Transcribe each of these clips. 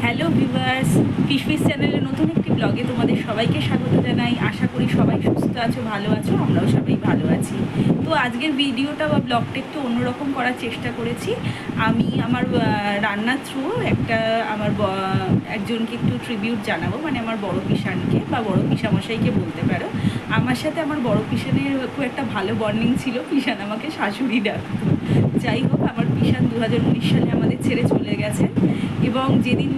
Hello viewers, fish চ্যানেলের নতুন একটি ব্লগে তোমাদের সবাইকে স্বাগত জানাই। আশা করি সবাই সুস্থ আছো, ভালো আছো, আমরাও সবাই ভালো আছি। তো আজকের ভিডিওটা বা ব্লগটা একটু অন্যরকম করার চেষ্টা করেছি। আমি আমার রান্নার থ্রু আমার একজনকে একটু ট্রিবিউট জানাবো, মানে আমার বড় পিসানকে বা বড় পিসামশাইকে বলতে পারো। আমার সাথে আমার বড় পিসানের খুব একটা ভালো বন্ডিং ছিল, পিসান আমাকে শাশুড়ি ডাকতো। যাই হোক, আমার পিসান 2019 সালে আমাদের ছেড়ে চলে গেছেন এবং যেদিন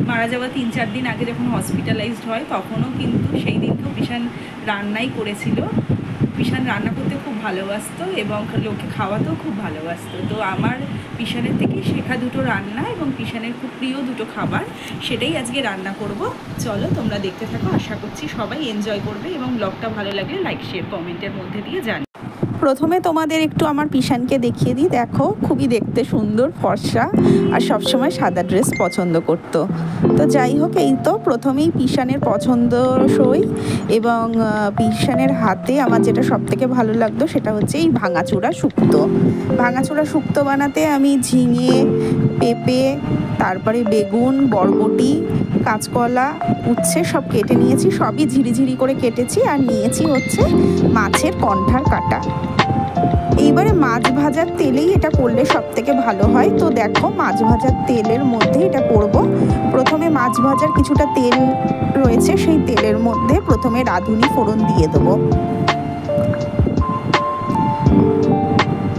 মারা যাওয়া 3-4 দিন আগে যখন হসপিটালাইজড হয় তখনও কিন্তু সেই দিনকেও পিসান রান্নাই করেছিল। পিসান রান্না করতে খুব ভালোবাসতো এবং লোকে খাওয়াতেও খুব ভালোবাসতো। তো আমার পিসানের থেকেই শেখা দুটো রান্না এবং পিসানের খুব প্রিয় দুটো খাবার, সেটাই আজকে রান্না করব। চলো তোমরা দেখতে থাকো, আশা করছি সবাই এনজয় করবে এবং ব্লগটা ভালো লাগলে লাইক শেয়ার কমেন্টের মধ্যে দিয়ে জানি। প্রথমে তোমাদের একটু আমার পিসানকে দেখিয়ে দিই। দেখো, খুবই দেখতে সুন্দর, ফর্সা, আর সবসময় সাদা ড্রেস পছন্দ করতো। তো যাই হোক, এই তো প্রথমেই পিসানের পছন্দসই এবং পিসানের হাতে আমার যেটা সবথেকে ভালো লাগতো সেটা হচ্ছে এই ভাঙাচোরা শুক্তো। ভাঙাচোরা শুক্তো বানাতে আমি ঝিঙে, পেঁপে, তারপরে বেগুন, বরবটি, কাঁচকলা, উচ্ছে সব কেটে নিয়েছি। সবই ঝিরিঝিরি করে কেটেছি। আর নিয়েছি হচ্ছে মাছের কণ্ঠার কাটা। এইবারে মাছ ভাজার তেলেই এটা করলে সব থেকে ভালো হয়। তো দেখো, মাছ ভাজার তেলের মধ্যে এটা করব। প্রথমে মাছ ভাজার কিছুটা তেল রয়েছে, সেই তেলের মধ্যে প্রথমে রাঁধুনি ফোড়ন দিয়ে দেবো।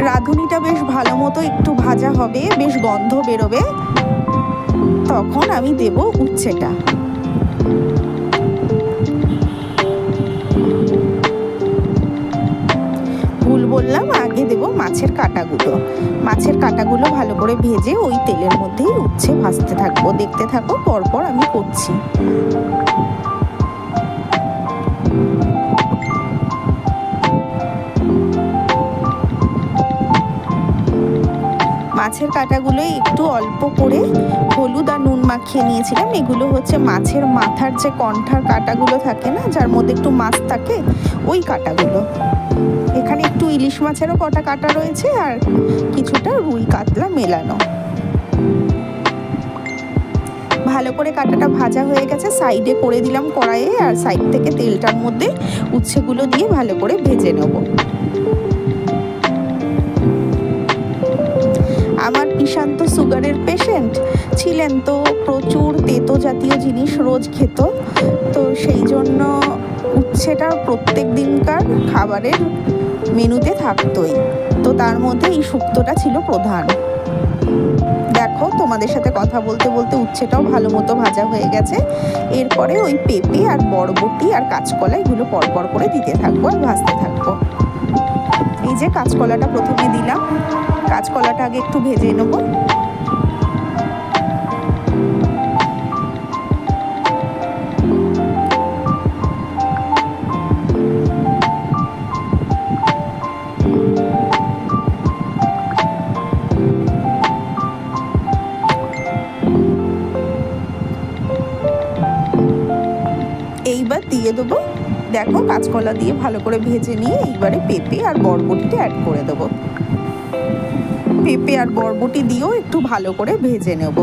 রাঁধুনিটা বেশ ভালো মতো একটু ভাজা হবে, বেশ গন্ধ বেরোবে, তখন আমি দেব উচ্ছেটা। বললাম আগে দেব মাছের কাঁটাগুলো। মাছের কাঁটাগুলো ভালো করে ভেজে ওই তেলের মধ্যেই উচ্ছে ভাজতে থাকবো। দেখতে থাকো, পরপর আমি করছি। মাছের কাঁটাগুলো একটু অল্প করে হলুদ আর নুন মাখিয়ে নিয়েছিলাম। এগুলো হচ্ছে মাছের মাথার যে কণ্ঠার কাঁটাগুলো থাকে না, যার মধ্যে একটু মাছ থাকে, ওই কাঁটাগুলো। এখানে একটু ইলিশ মাছেরও কটা কাটা রয়েছে আর কিছুটা রুই কাতলা মেলানো। ভালো করে কাটাটা ভাজা হয়ে গেছে, সাইডে করে দিলাম কড়াইয়ে। আর সাইড থেকে তেলটার মধ্যে উচ্ছেগুলো দিয়ে ভালো করে ভেজে নেব। আমার পিসান তো সুগারের পেশেন্ট ছিলেন, তো প্রচুর তেতো জাতীয় জিনিস রোজ খেত। তো সেই জন্য উচ্ছেটা প্রত্যেক দিনকার খাবারের মেনুতে থাকতোই। তো তার মধ্যে এই শুক্তোটা ছিল প্রধান। দেখো, তোমাদের সাথে কথা বলতে বলতে উচ্ছেটাও ভালো মতো ভাজা হয়ে গেছে। এরপরে ওই পেঁপে আর বরবটি আর কাঁচকলা এগুলো পরপর করে দিতে থাকবো আর ভাজতে থাকবো। এই যে কাঁচকলাটা প্রথমে দিলাম, কাঁচকলাটা আগে একটু ভেজে নেবো। এইবার দিয়ে দেবো, দেখো কাঁচকলা দিয়ে ভালো করে ভেজে নিয়ে এইবারে পেঁপে আর বরবটিটা অ্যাড করে দেবো। পেঁপে আর বরবটি দিয়েও একটু ভালো করে ভেজে নেব।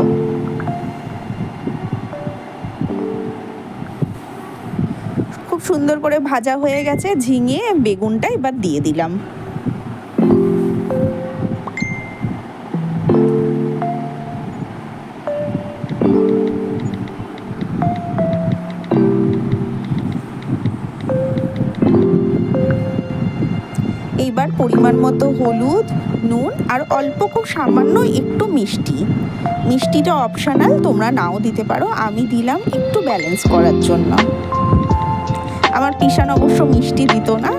খুব সুন্দর করে ভাজা হয়ে গেছে। ঝিঙে, বেগুনটা এবার দিয়ে দিলাম। এইবার পরিমাণ মতো হলুদ, নুন আর অল্প খুব সামান্য একটু মিষ্টি। মিষ্টিটা অপশনাল, তোমরা নাও দিতে পারো। আমি দিলাম একটু ব্যালেন্স করার জন্য। আমার পিসান অবশ্য মিষ্টি দিত না,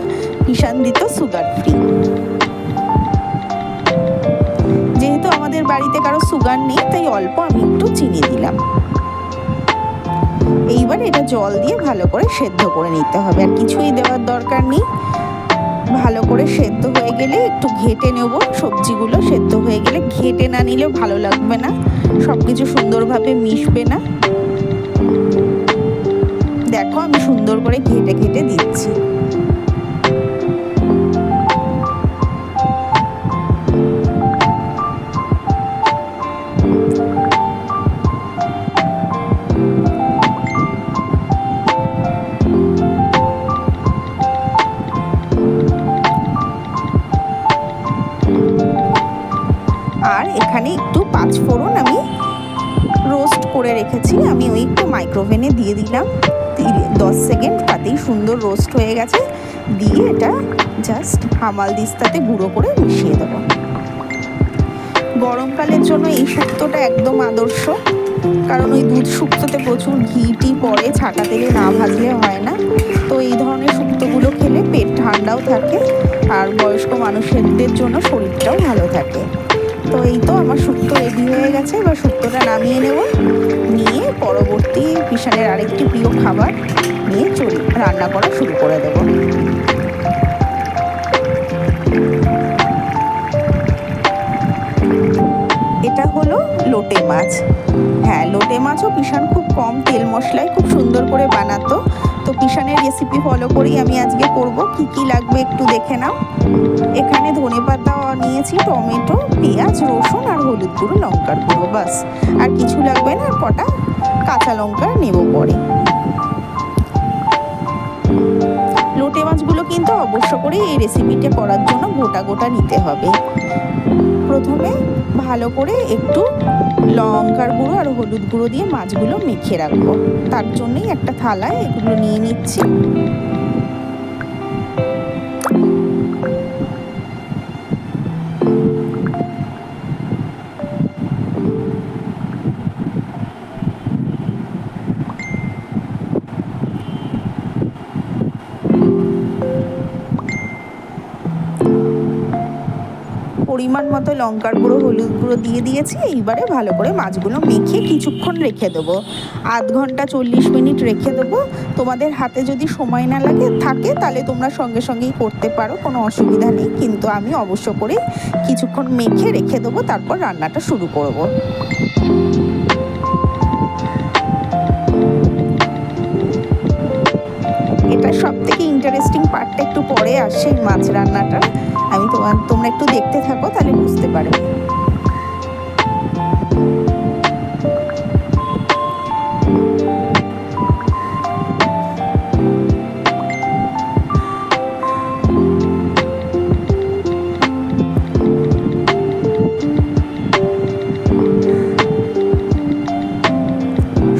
পিসান দিত সুগার ফ্রি। যেহেতু আমাদের বাড়িতে কারো সুগার নেই, তাই অল্প আমি একটু চিনি দিলাম। এইবার এটা জল দিয়ে ভালো করে সেদ্ধ করে নিতে হবে, আর কিছুই দেওয়ার দরকার নেই। ভালো করে সেদ্ধ হয়ে গেলে একটু ঘেঁটে নেব। সবজিগুলো সেদ্ধ হয়ে গেলে ঘেঁটে না নিলেও ভালো লাগবে না, সব কিছু সুন্দরভাবে মিশবে না। দেখো, আমি সুন্দর করে ঘেঁটে ঘেঁটে দিচ্ছি। করে রেখেছি আমি ওই একটু মাইক্রোওভেনে দিয়ে দিলাম 10 সেকেন্ড, তাতেই সুন্দর রোস্ট হয়ে গেছে। দিয়ে এটা জাস্ট হামাল দিস্তাতে গুঁড়ো করে মিশিয়ে দেবো। গরমকালের জন্য এই শুক্তোটা একদম আদর্শ, কারণ ওই দুধ শুক্তোতে প্রচুর ঘি পড়ে, ছাকা তেলে না ভাজলে হয় না। তো এই ধরনের শুক্তোগুলো খেলে পেট ঠান্ডাও থাকে আর বয়স্ক মানুষদের জন্য শরীরটাও ভালো থাকে। তো এই তো আমার শুক্তো রেডি হয়ে গেছে। এবার শুক্তোটা নামিয়ে নেব, নিয়ে পরবর্তী পিসানের আরেকটি প্রিয় খাবার নিয়ে রান্না করা শুরু করে দেব। এটা হলো লোটে মাছ। হ্যাঁ, লোটে মাছও পিসান খুব কম তেল মশলায় খুব সুন্দর করে বানাতো। তো পিসানের রেসিপি ফলো করেই আমি আজকে করব। কি লাগবে একটু দেখে নাও। এখানে ধনেপাতা নিয়েছি, টমেটো, পেঁয়াজ, রসুন আর হলুদ গুঁড়ো, লঙ্কার গুঁড়ো, বাস। আর কিছু লাগবে না, কটা কাঁচা লঙ্কা নেব পরে। লোটে মাছগুলো কিন্তু অবশ্য করে এই রেসিপিটা করার জন্য গোটা গোটা নিতে হবে। প্রথমে ভালো করে একটু লঙ্কার গুঁড়ো আর হলুদ গুঁড়ো দিয়ে মাছগুলো মেখে রাখবো। তার জন্যই একটা থালায় এগুলো নিয়ে নিচ্ছি। পরিমাণ মতো লঙ্কার গুঁড়ো, হলুদ গুঁড়ো দিয়ে দিয়েছি। এইবারে ভালো করে মাছগুলো মেখে কিছুক্ষণ রেখে দেবো, আধ ঘন্টা 40 মিনিট রেখে দেবো। তোমাদের হাতে যদি সময় না থাকে তাহলে তোমরা সঙ্গে সঙ্গেই করতে পারো, কোনো অসুবিধা নেই। কিন্তু আমি অবশ্য করে কিছুক্ষণ মেখে রেখে দেবো, তারপর রান্নাটা শুরু করব। এটা সব থেকে ইন্টারেস্টিং পার্টটা একটু পরে আসে, মাছ রান্নাটা। আমি তোমরা একটু দেখতে থাকো, তাহলে বুঝতে পারবে।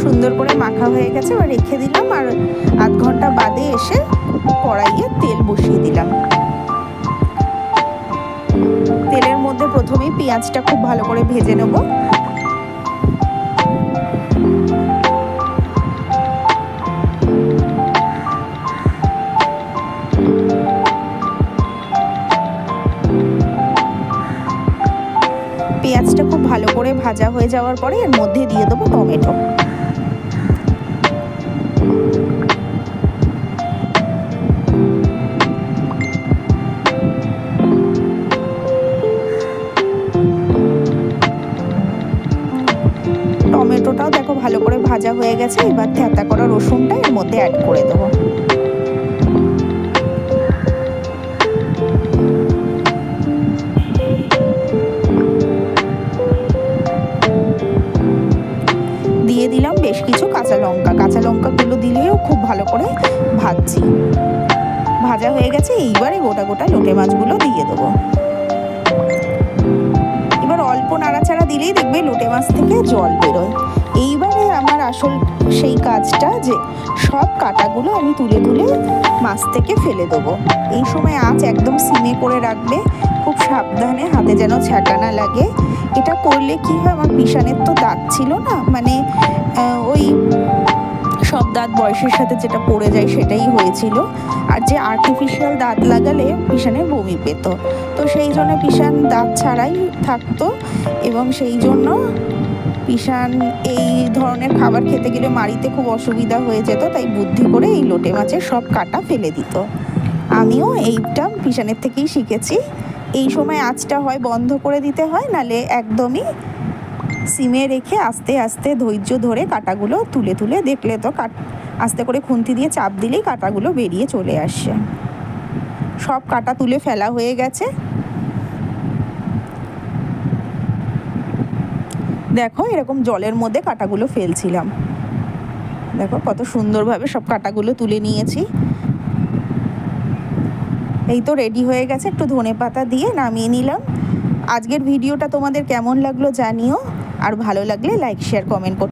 সুন্দর করে মাখা হয়ে গেছে, এবার রেখে দিলাম। আর আধ ঘন্টা বাদে এসে কড়াইয়ে তেল বসিয়ে দিলাম। তেলের মধ্যে প্রথমেই পেঁয়াজটা খুব ভালো করে ভেজে নেব। পেঁয়াজটা খুব ভালো করে ভাজা হয়ে যাওয়ার পরে এর মধ্যে দিয়ে দেবো টমেটো। টমেটোটাও দেখো ভালো করে ভাজা হয়ে গেছে। এবার থেঁতা করা রসুনটা এর মধ্যে অ্যাড করে দেবো। দিয়ে দিলাম বেশ কিছু কাঁচা লঙ্কাগুলো দিলেও খুব ভালো করে ভাজছি। ভাজা হয়ে গেছে, এইবারে গোটা গোটা লোটে মাছগুলো দিয়ে দেবো। এবার অল্প নাড়াচাড়া দিলেই দেখবে লোটে মাছ থেকে জল বেরোয়। এইবারে আমার আসল সেই কাজটা, যে সব কাঁটাগুলো আমি তুলে তুলে মাছ থেকে ফেলে দেবো। এই সময় আঁচ একদম সিমে করে রাখবে, খুব সাবধানে, হাতে যেন ছ্যাঁকা না লাগে। এটা করলে কি হয়, আমার পিসানের তো দাঁত ছিল না, মানে ওই সব দাঁত বয়সের সাথে যেটা পড়ে যায় সেটাই হয়েছিল। আর যে আর্টিফিশিয়াল দাঁত লাগালে পিসানের বমি পেত। তো সেই জন্য পিসান দাঁত ছাড়াই থাকতো, এবং সেই জন্য পিসান এই ধরনের খাবার খেতে গেলে মাড়িতে খুব অসুবিধা হয়ে যেত। তাই বুদ্ধি করে এই লোটে মাছের সব কাঁটা ফেলে দিত। আমিও এইটা পিসানের থেকেই শিখেছি। এই সময় আঁচটা হয় বন্ধ করে দিতে হয়, নালে একদমই সিমে রেখে আস্তে আস্তে ধৈর্য ধরে কাঁটাগুলো তুলে তুলে দেখলে তো আস্তে করে খুন্তি দিয়ে চাপ দিলেই কাঁটাগুলো বেরিয়ে চলে আসে। সব কাঁটা তুলে ফেলা হয়ে গেছে। দেখো এরকম জলের মধ্যে কাঁটাগুলো ফেলছিলাম, দেখো কত সুন্দরভাবে সব কাঁটাগুলো তুলে নিয়েছি। এই তো রেডি হয়ে গেছে, একটু ধনেপাতা দিয়ে নামিয়ে নিলাম। আজকের ভিডিওটা তোমাদের কেমন লাগলো জানিও, আর ভালো লাগলে লাইক, শেয়ার, কমেন্ট করতে